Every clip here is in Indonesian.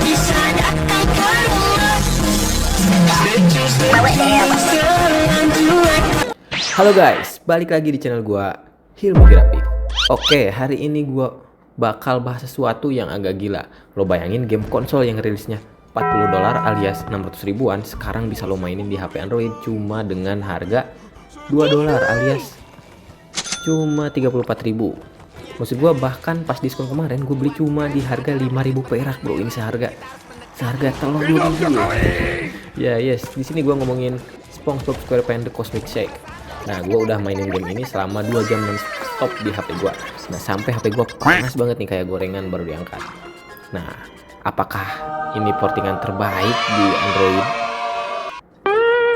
bisa datang ke rumah. Halo guys, balik lagi di channel gua Hilmi Grafik. Oke, hari ini gua bakal bahas sesuatu yang agak gila. Lo bayangin game konsol yang rilisnya $40 alias 600 ribuan sekarang bisa lo mainin di HP Android cuma dengan harga $2 alias cuma 34.000. Maksud gua bahkan pas diskon kemarin gue beli cuma di harga 5.000 perak, bro. Ini seharga telur 2.000 ya. Yes, di sini gua ngomongin SpongeBob SquarePants The Cosmic Shake. Nah, gue udah mainin game ini selama 2 jam non-stop di HP gue. Nah, sampai HP gue panas banget nih kayak gorengan baru diangkat. Nah, apakah ini portingan terbaik di Android?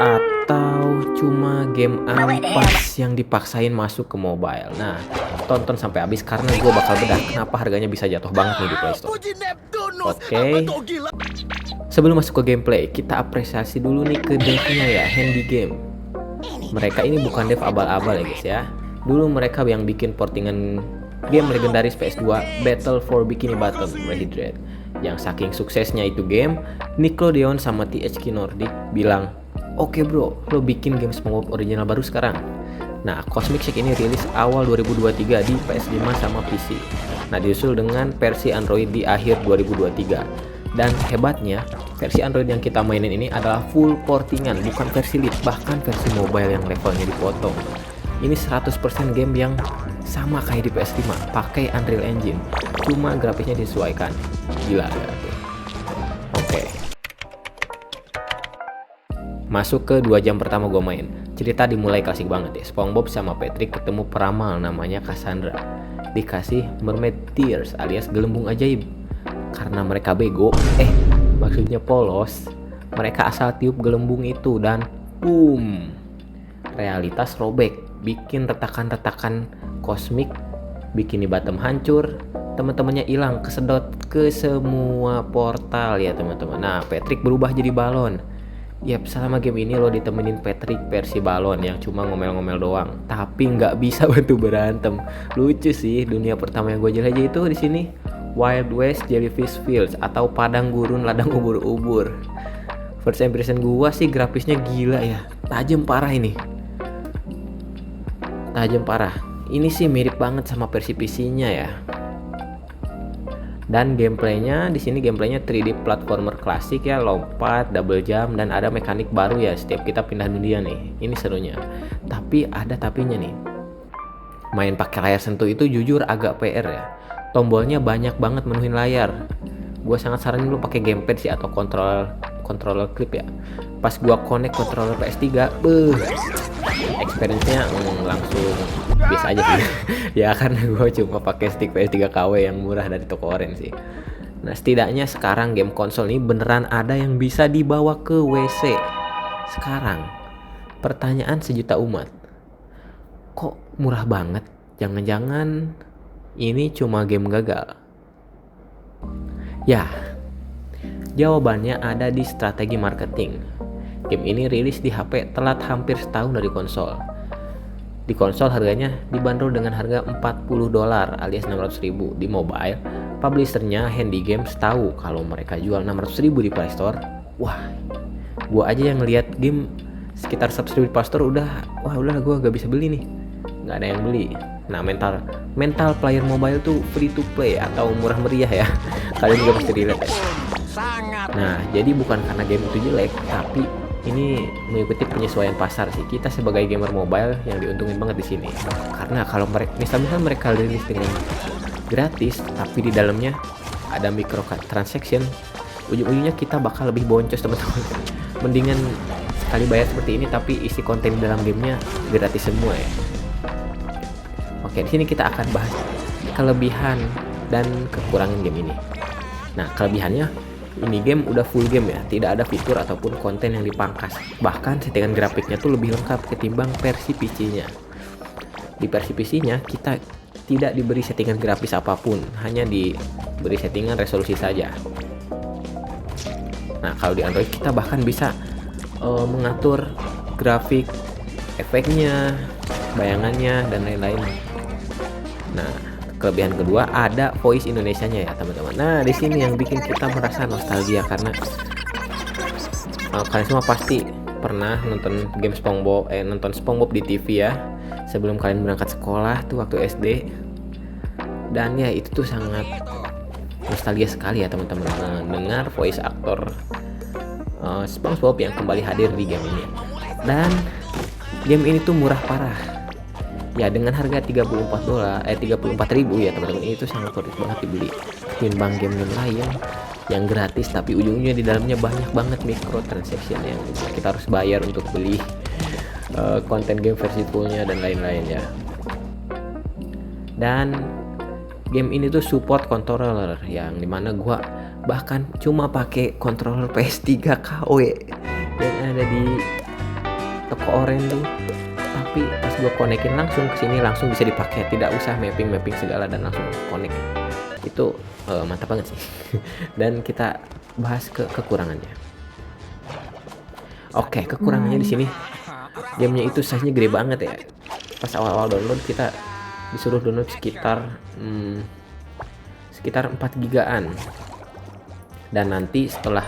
Atau cuma game ampas yang dipaksain masuk ke mobile? Nah, tonton sampai habis karena gue bakal bedah kenapa harganya bisa jatuh banget nih di Play Store. Oke. Sebelum masuk ke gameplay, kita apresiasi dulu nih ke devnya ya, Handy Game. Mereka ini bukan dev abal-abal ya guys ya. Dulu mereka yang bikin portingan game legendaris PS2 Battle for Bikini Bottom Rehydrate. Yang saking suksesnya itu game, Nickelodeon sama THQ Nordic bilang, "Oke bro, lo bikin game SpongeBob original baru sekarang." Nah, Cosmic Shake ini rilis awal 2023 di PS5 sama PC. Nah, disusul dengan versi Android di akhir 2023. Dan hebatnya, versi Android yang kita mainin ini adalah full portingan, bukan versi lead, bahkan versi mobile yang levelnya dipotong. Ini 100% game yang sama kayak di PS5, pakai Unreal Engine, cuma grafisnya disesuaikan. Gila gak tuh? Oke. Masuk ke 2 jam pertama gue main. Cerita dimulai klasik banget ya. SpongeBob sama Patrick ketemu peramal namanya Cassandra. Dikasih mermaid tears alias gelembung ajaib. Karena mereka bego, maksudnya polos, mereka asal tiup gelembung itu dan boom, realitas robek, bikin retakan-retakan kosmik, Bikini Bottom hancur, teman-temannya hilang, kesedot ke semua portal ya teman-teman. Nah, Patrick berubah jadi balon. Yap, selama game ini lo ditemenin Patrick versi balon yang cuma ngomel-ngomel doang, tapi nggak bisa bantu berantem. Lucu sih, dunia pertama yang gue jelajah itu di sini. Wild West Jellyfish Fields atau padang gurun ladang ubur-ubur. First impression gua sih grafisnya gila ya, tajam parah ini. Tajam parah. Ini sih mirip banget sama versi PC-nya ya. Dan gameplaynya di sini gameplaynya 3D platformer klasik ya, lompat, double jump dan ada mekanik baru ya setiap kita pindah dunia nih. Ini serunya. Tapi ada tapinya nih. Main pakai layar sentuh itu jujur agak PR ya. Tombolnya banyak banget menuhin layar. Gue sangat saranin lu pakai gamepad sih atau controller clip ya. Pas gua connect controller PS3, experience-nya langsung biasa aja sih. Ya karena gua cuma pakai stick PS3 KW yang murah dari toko orange sih. Nah, setidaknya sekarang game konsol ini beneran ada yang bisa dibawa ke WC. Sekarang, pertanyaan sejuta umat. Kok murah banget? Jangan-jangan ini cuma game gagal? Ya, jawabannya ada di strategi marketing. Game ini rilis di HP telat hampir setahun dari konsol. Di konsol harganya dibanderol dengan harga $40 alias 600.000. Di mobile, publishernya Handy Games tahu kalau mereka jual 600.000 di Play Store. Wah, gua aja yang ngeliat game sekitar 100.000 di Play Store udah gua gak bisa beli nih. Gak ada yang beli. Nah, mental player mobile tuh free to play atau murah meriah ya. Kalian juga pasti relate ya. Nah, jadi bukan karena game itu jelek, tapi ini mengikuti penyesuaian pasar sih. Kita sebagai gamer mobile yang diuntungin banget di sini. Karena kalau misalnya mereka rilis dengan gratis, tapi di dalamnya ada micro transaction, ujung-ujungnya kita bakal lebih boncos teman-teman. Mendingan sekali bayar seperti ini tapi isi konten di dalam gamenya gratis semua ya. Oke, di sini kita akan bahas kelebihan dan kekurangan game ini. Nah, kelebihannya ini game udah full game ya, tidak ada fitur ataupun konten yang dipangkas. Bahkan settingan grafiknya tuh lebih lengkap ketimbang versi PC-nya. Di versi PC-nya kita tidak diberi settingan grafis apapun, hanya diberi settingan resolusi saja. Nah, kalau di Android kita bahkan bisa mengatur grafik, efeknya, bayangannya dan lain-lain. Nah, kelebihan kedua ada voice Indonesianya ya teman-teman. Nah di sini yang bikin kita merasa nostalgia karena kalian semua pasti pernah nonton game SpongeBob, nonton SpongeBob di TV ya sebelum kalian berangkat sekolah tuh waktu SD. Dan ya itu tuh sangat nostalgia sekali ya teman-teman, mendengar voice aktor SpongeBob yang kembali hadir di game ini. Dan game ini tuh murah parah ya, dengan harga $34 ya teman-teman. Ini tuh sangat worth it banget dibeli ketimbang game-game lain yang gratis tapi ujungnya di dalamnya banyak banget microtransaction yang kita harus bayar untuk beli konten game versi fullnya dan lain-lain ya. Dan game ini tuh support controller yang dimana gua bahkan cuma pakai controller PS3 KW yang ada di toko oren tuh, tapi pas gua konekin langsung ke sini langsung bisa dipakai, tidak usah mapping segala dan langsung connect. Itu mantap banget sih. Dan kita bahas ke kekurangannya. Oke, kekurangannya di sini gamenya itu size-nya gede banget ya. Pas awal-awal download kita disuruh download sekitar 4 gigaan. Dan nanti setelah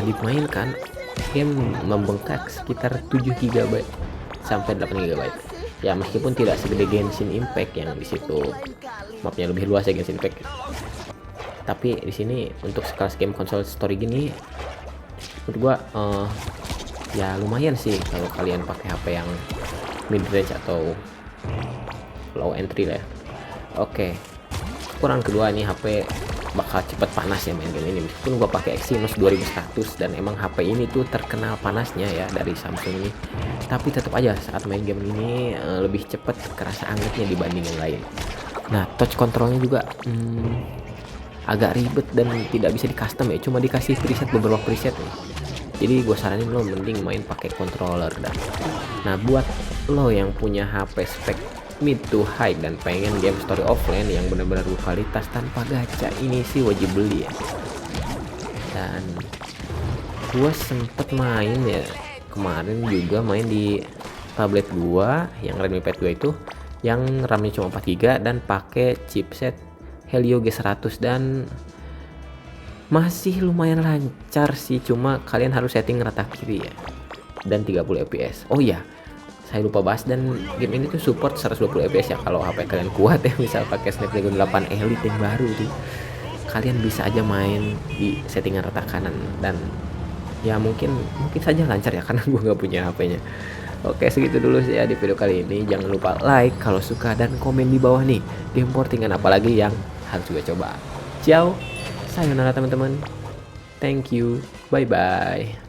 dimainkan game membengkak sekitar 7 GB sampai 8 GB. Ya meskipun tidak segede Genshin Impact yang di situ mapnya lebih luas ya Genshin Impact. Tapi di sini untuk sekelas game konsol story gini menurut gua ya lumayan sih kalau kalian pakai HP yang mid range atau low entry lah ya. Oke. Kekurangan kedua nih, HP bakal cepet panas ya main game ini. Meskipun gua pakai Exynos 2100 dan emang HP ini tuh terkenal panasnya ya dari Samsung ini, tapi tetap aja saat main game ini lebih cepet kerasa angetnya dibanding yang lain. Nah touch controlnya juga agak ribet dan tidak bisa di custom ya, cuma dikasih preset beberapa preset nih. Jadi gue saranin lo mending main pakai controller. Dan nah buat lo yang punya HP spek mid to high dan pengen game story offline yang benar-benar berkualitas tanpa gacha, ini sih wajib beli ya. Dan gue sempet main ya kemarin juga, main di tablet gua yang Redmi Pad 2 itu yang RAM-nya cuma 4 GB dan pakai chipset Helio G100 dan masih lumayan lancar sih, cuma kalian harus setting rata kiri ya dan 30 fps. Oh iya, saya lupa bahas, dan game ini tuh support 120 fps ya kalau HP kalian kuat ya, misal pakai Snapdragon 8 Elite yang baru tuh kalian bisa aja main di settingan rata kanan dan ya mungkin saja lancar ya karena gue nggak punya HP-nya. Oke, segitu dulu sih ya di video kali ini. Jangan lupa like kalau suka dan komen di bawah nih game portingan apalagi yang harus juga coba. Ciao, sayonara teman-teman. Thank you, bye bye.